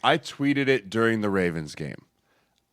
I tweeted it during the Ravens game.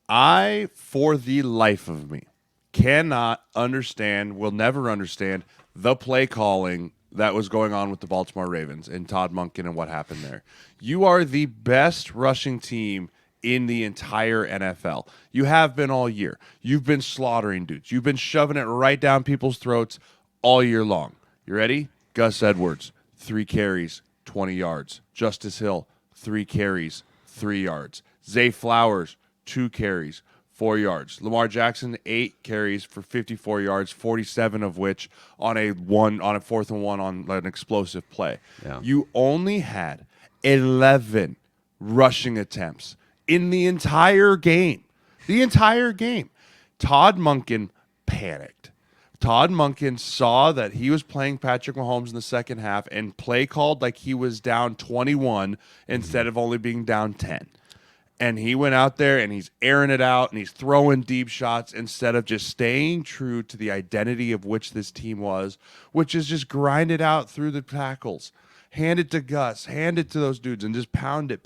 I, for the life of me, cannot understand, will never understand the play calling that was going on with the Baltimore Ravens and Todd Monken and what happened there. You are the best rushing team in the entire NFL. You have been all year. You've been slaughtering dudes. You've been shoving it right down people's throats all year long. You ready? Gus Edwards, 3 carries, 20 yards. Justice Hill, 3 carries, 3 yards. Zay Flowers, 2 carries, 4 yards. Lamar Jackson, 8 carries for 54 yards, 47 of which on a 4th and 1 on an explosive play. Yeah. You only had 11 rushing attempts in the entire game. The entire game. Todd Monken panicked. Todd Monken saw that he was playing Patrick Mahomes in the second half and play called like he was down 21 instead of only being down 10. And he went out there and he's airing it out and he's throwing deep shots instead of just staying true to the identity of which this team was, which is just grind it out through the tackles. Hand it to Gus, hand it to those dudes, and just pound it,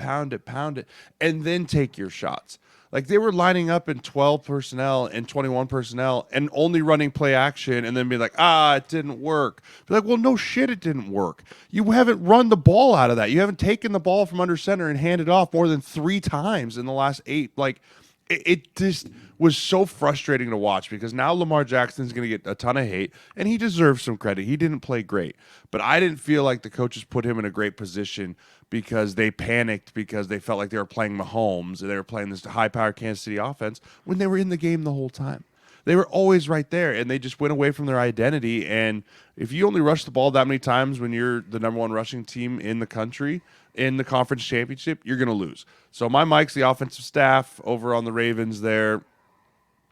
and then take your shots. Like, they were lining up in 12 personnel and 21 personnel and only running play action and then be like, it didn't work. Be like, well, no shit, it didn't work. You haven't run the ball out of that. You haven't taken the ball from under center and handed off more than 3 times in the last 8. Like, it just was so frustrating to watch because now Lamar Jackson's going to get a ton of hate, and he deserves some credit. He didn't play great, but I didn't feel like the coaches put him in a great position because they panicked because they felt like they were playing Mahomes and they were playing this high-powered Kansas City offense when they were in the game the whole time. They were always right there, and they just went away from their identity. And if you only rush the ball that many times when you're the number 1 rushing team in the country in the conference championship, you're going to lose. So my mic's the offensive staff over on the Ravens there.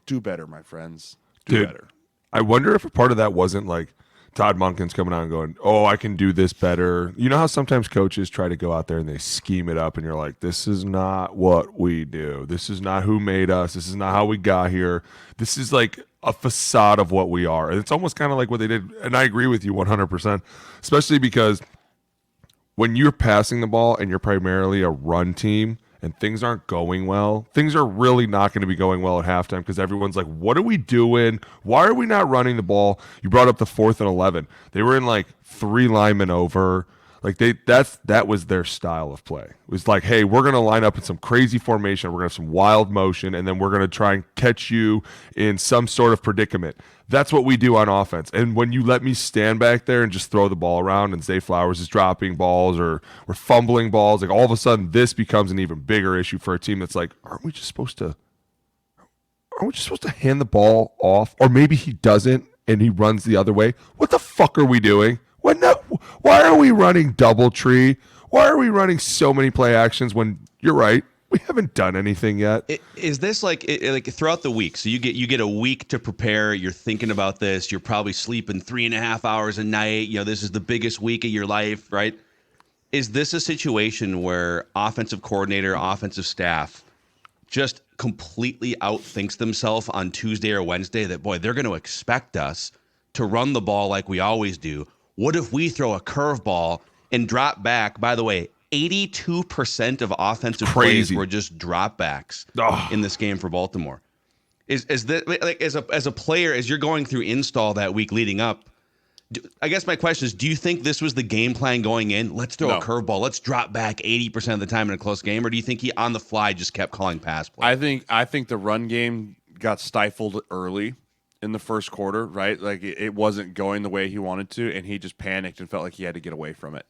Do better, my friends. Do better. I wonder if a part of that wasn't like Todd Monken's coming out and going, I can do this better. You know how sometimes coaches try to go out there and they scheme it up and you're like, this is not what we do. This is not who made us. This is not how we got here. This is like a facade of what we are. And it's almost kind of like what they did. And I agree with you 100%, especially because when you're passing the ball and you're primarily a run team and things aren't going well, things are really not going to be going well at halftime because everyone's like, what are we doing? Why are we not running the ball? You brought up the 4th and 11. They were in like 3 linemen over. Like that was their style of play. It was like, hey, we're going to line up in some crazy formation. We're going to have some wild motion, and then we're going to try and catch you in some sort of predicament. That's what we do on offense. And when you let me stand back there and just throw the ball around and Zay Flowers is dropping balls or we're fumbling balls, like all of a sudden this becomes an even bigger issue for a team that's like, aren't we just supposed to hand the ball off? Or maybe he doesn't and he runs the other way. What the fuck are we doing? Why are we running double tree? Why are we running so many play actions when you're right? We haven't done anything yet. Is this like throughout the week? So you get a week to prepare. You're thinking about this. You're probably sleeping 3.5 hours a night. You know, this is the biggest week of your life, right? Is this a situation where offensive coordinator, offensive staff just completely outthinks themselves on Tuesday or Wednesday that, boy, they're going to expect us to run the ball like we always do? What if we throw a curveball and drop back? By the way, 82% of offensive plays were just dropbacks in this game for Baltimore. Is that like as a player, as you're going through install that week leading up? I guess my question is: do you think this was the game plan going in? Let's throw a curveball. Let's drop back 80% of the time in a close game, or do you think he on the fly just kept calling pass play? I think the run game got stifled early in the first quarter, right? Like it wasn't going the way he wanted to, and he just panicked and felt like he had to get away from it.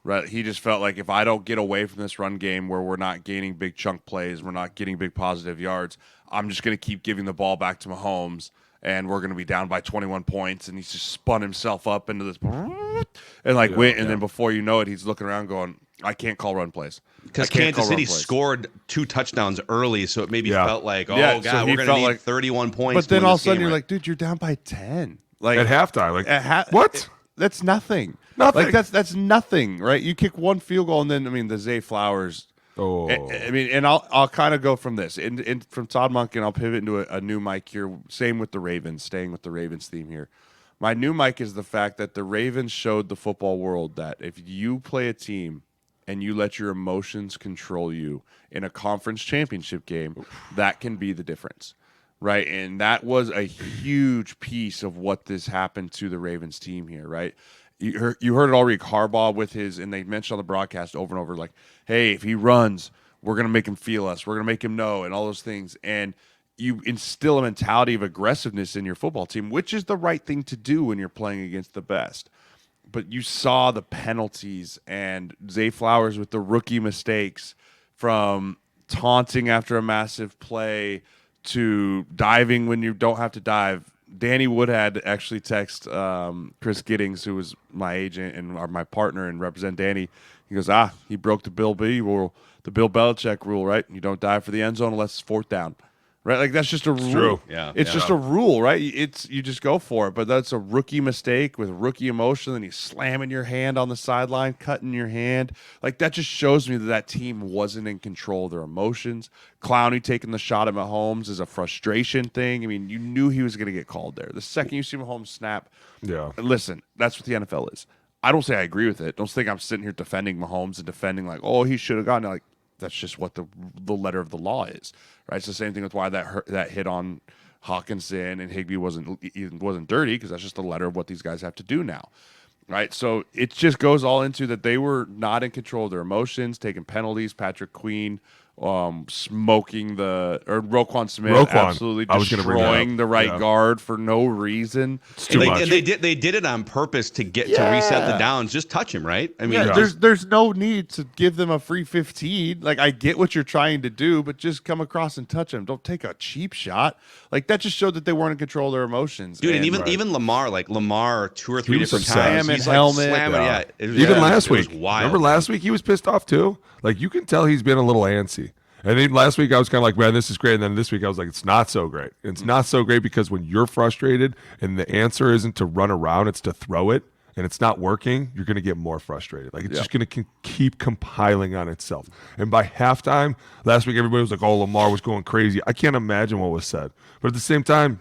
Right? He just felt like if I don't get away from this run game where we're not gaining big chunk plays, we're not getting big positive yards, I'm just going to keep giving the ball back to Mahomes, and we're going to be down by 21 points, and he's just spun himself up into this and went, and then before you know it, he's looking around going, I can't call run plays. Because Kansas City scored 2 touchdowns early, so it maybe felt like, God, so we're going to need 31 points. But then all of a sudden you're like, dude, you're down by 10. Like at halftime. Like, what? That's nothing. Nothing. Like that's nothing, right? You kick one field goal, and then the Zay Flowers. And I'll kind of go from this, and from Todd Monken, I'll pivot into a new mic here. Same with the Ravens, staying with the Ravens theme here. My new mic is the fact that the Ravens showed the football world that if you play a team and you let your emotions control you in a conference championship game, that can be the difference. Right. And that was a huge piece of what this happened to the Ravens team here. Right. You heard it already. Harbaugh with his, and they mentioned on the broadcast over and over, like, hey, if he runs, we're going to make him feel us. We're going to make him know, and all those things. And you instill a mentality of aggressiveness in your football team, which is the right thing to do when you're playing against the best. But you saw the penalties and Zay Flowers with the rookie mistakes, from taunting after a massive play to diving when you don't have to dive. Danny Woodhead actually text Chris Giddings, who was my agent and my partner and represent Danny. He goes, he broke the Bill Belichick rule, right? You don't dive for the end zone unless it's fourth down. Right, like that's just a rule. True. Yeah, it's just a rule, right? You just go for it. But that's a rookie mistake with rookie emotion, and he's slamming your hand on the sideline, cutting your hand. Like that just shows me that team wasn't in control of their emotions. Clowney taking the shot at Mahomes is a frustration thing. I mean, you knew he was going to get called there. The second you see Mahomes snap, listen, that's what the NFL is. I don't say I agree with it. Don't think I'm sitting here defending Mahomes and defending like, oh, he should have gotten it. Like, that's just what the letter of the law is, right? It's the same thing with why that hit on Hawkinson and Higbee wasn't dirty, because that's just the letter of what these guys have to do now, right? So it just goes all into that they were not in control of their emotions, taking penalties. Patrick Queen smoking Roquan Smith absolutely destroying the right guard for no reason. It's too much. And they did it on purpose to reset the downs. Just touch him, right? I mean, there's no need to give them a free 15. Like, I get what you're trying to do, but just come across and touch him. Don't take a cheap shot. Like, that just showed that they weren't in control of their emotions. Dude, and even Lamar 2 or 3 different times, he's helmet, slamming. Even last week. Wild. Remember last week he was pissed off too? Like, you can tell he's been a little antsy. And then last week I was kind of like, man, this is great. And then this week I was like, it's not so great. It's not so great because when you're frustrated and the answer isn't to run around, it's to throw it, and it's not working, you're going to get more frustrated. Like, it's just going to keep compiling on itself. And by halftime, last week everybody was like, oh, Lamar was going crazy. I can't imagine what was said. But at the same time,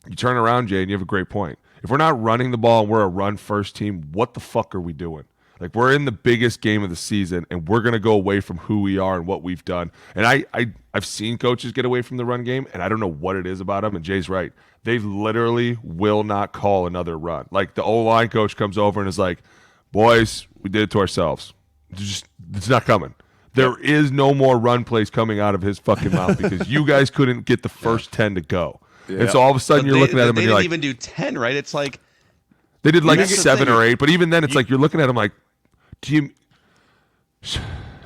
you turn around, Jay, and you have a great point. If we're not running the ball and we're a run-first team, what the fuck are we doing? Like, we're in the biggest game of the season, and we're going to go away from who we are and what we've done. And I've seen coaches get away from the run game, and I don't know what it is about them. And Jay's right. They literally will not call another run. Like, the O-line coach comes over and is like, boys, we did it to ourselves. It's not coming. There is no more run plays coming out of his fucking mouth because you guys couldn't get the first 10 to go. Yeah. And so all of a sudden you're looking at him and you're like... They didn't even do 10, right? It's like... They did like 7 or 8, but even then it's like you're looking at him like, there's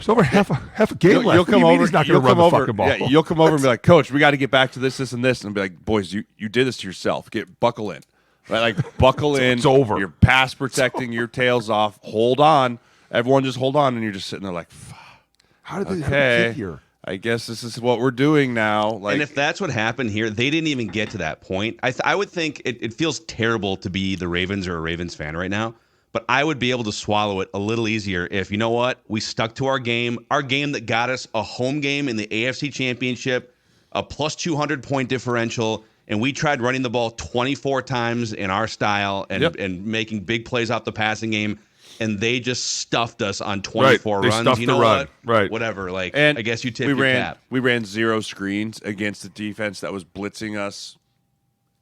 over half a game left. You'll come over. He's not going to run the fucking ball. Yeah, you'll come over and be like, Coach, we got to get back to this, and this, and be like, boys, you did this to yourself. Buckle in, right? Like, buckle in. It's over. You're pass protecting your tails off. Hold on, everyone, just hold on, and you're just sitting there like, how did they get here? I guess this is what we're doing now. Like, and if that's what happened here, they didn't even get to that point. I would think it feels terrible to be the Ravens or a Ravens fan right now. But I would be able to swallow it a little easier if, you know what, we stuck to our game that got us a home game in the AFC Championship, a plus 200-point differential, and we tried running the ball 24 times in our style and making big plays off the passing game, and they just stuffed us on 24 runs. Stuffed you know the run. What? Right. Whatever. Like, and I guess you tip your cap. We ran 0 screens against the defense that was blitzing us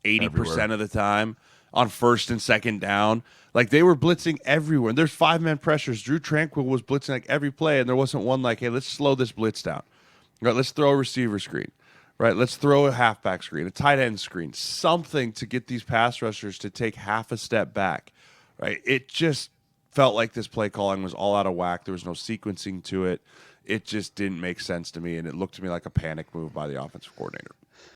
80% of the time on first and second down. Like, they were blitzing everywhere. And there's 5-man pressures. Drew Tranquill was blitzing like every play, and there wasn't one like, hey, let's slow this blitz down. Right, let's throw a receiver screen. Right, let's throw a halfback screen, a tight end screen, something to get these pass rushers to take half a step back. Right, it just felt like this play calling was all out of whack. There was no sequencing to it. It just didn't make sense to me, and it looked to me like a panic move by the offensive coordinator.